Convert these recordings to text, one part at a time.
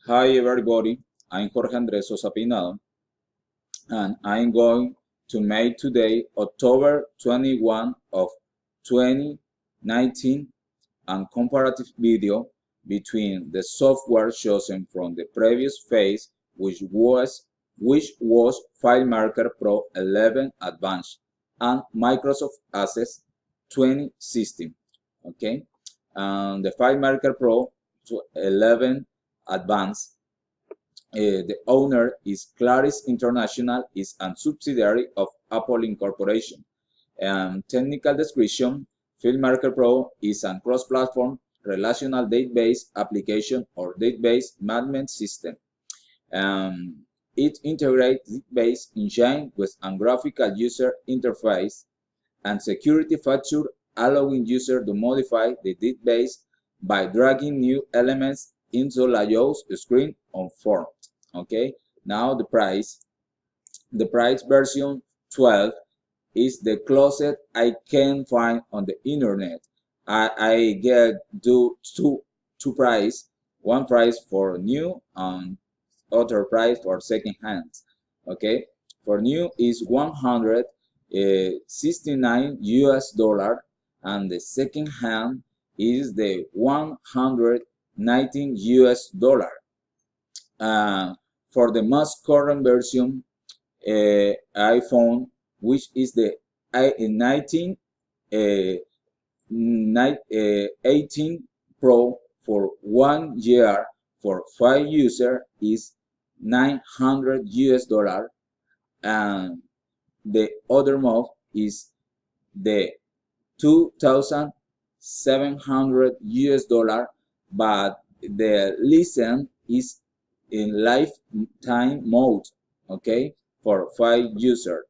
Hi everybody, I'm Jorge Sosa, and I'm going to make today October 21 of 2019 a comparative video between the software chosen from the previous phase, which was FileMaker Pro 11 Advanced and Microsoft Access 20 system. Okay, and the FileMaker Pro 11 Advanced, the owner is Claris International, is a subsidiary of Apple Incorporation. Technical description: FileMaker Pro is a cross-platform relational database application or database management system. Um, it integrates database engine with a graphical user interface and security feature, allowing user to modify the database by dragging new elements into layout screen on form. Okay, now the price version 12 is the closest I can find on the internet. I get two price, one price for new and other price for second hand. Okay, for new is 169 US dollar, and the second hand is the 119 US dollar. Uh, for the most current version, iPhone, which is the 19 18 Pro for 1 year for 5 user is 900 US dollar, and the other model is the 2,700 US dollar, but the license is in lifetime mode, okay, for 5 user,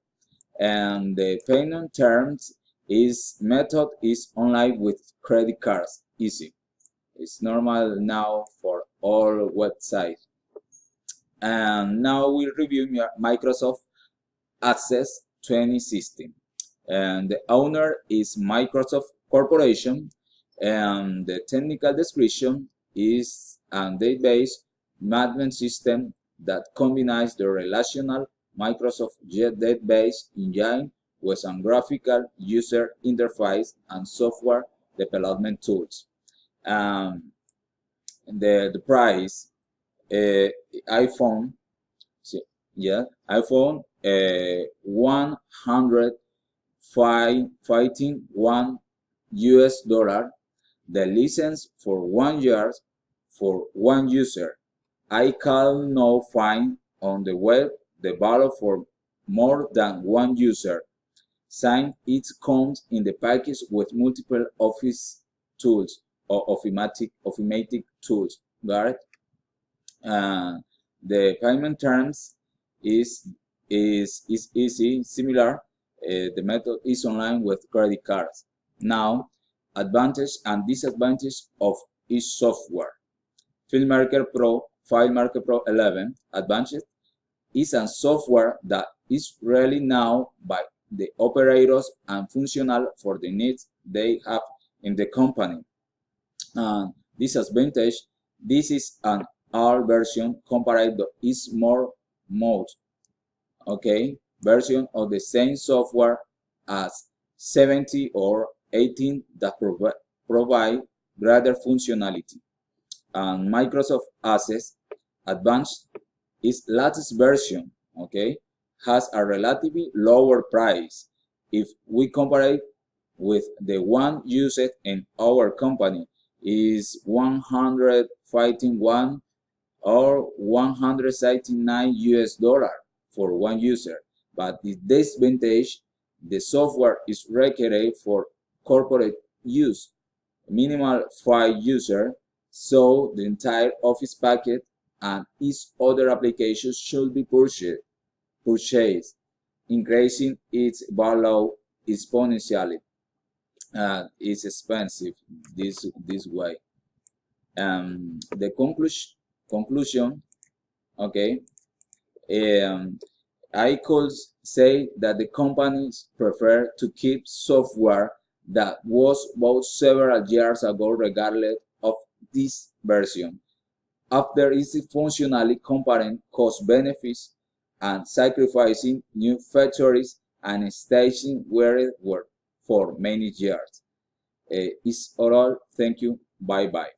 and the payment terms is method is online with credit cards, easy. It's normal now for all websites. And now we review Microsoft Access 20 system, and the owner is Microsoft Corporation, and the technical description is a database management system that combines the relational Microsoft database engine with a graphical user interface and software development tools. Um, the price, iPhone, yeah, iPhone, 151 US dollar. The license for 1 year for 1 user. I can now find on the web the value for more than 1 user. Sign it comes in the package with multiple office tools or automatic tools. Got it? The payment terms is is easy, similar. The method is online with credit cards. Now, advantage and disadvantage of each software. FileMaker Pro 11 Advanced is a software that is really known by the operators and functional for the needs they have in the company. Disadvantage: this is an old version compared to its more mode, okay, version of the same software as 70 or 18 that provide greater functionality. And Microsoft Access Advanced is latest version, okay, has a relatively lower price if we compare it with the one used in our company is 151 or 179 US dollar for 1 user. But the disadvantage: the software is required for corporate use, minimal 5 user, so the entire Office packet and its other applications should be purchased, increasing its value exponentially. It's expensive this way. The conclusion, okay. I could say that the companies prefer to keep software that was bought several years ago regardless of this version. after easy functionally comparing cost benefits and sacrificing new features and staging where it worked for many years. It's all. Thank you. Bye bye.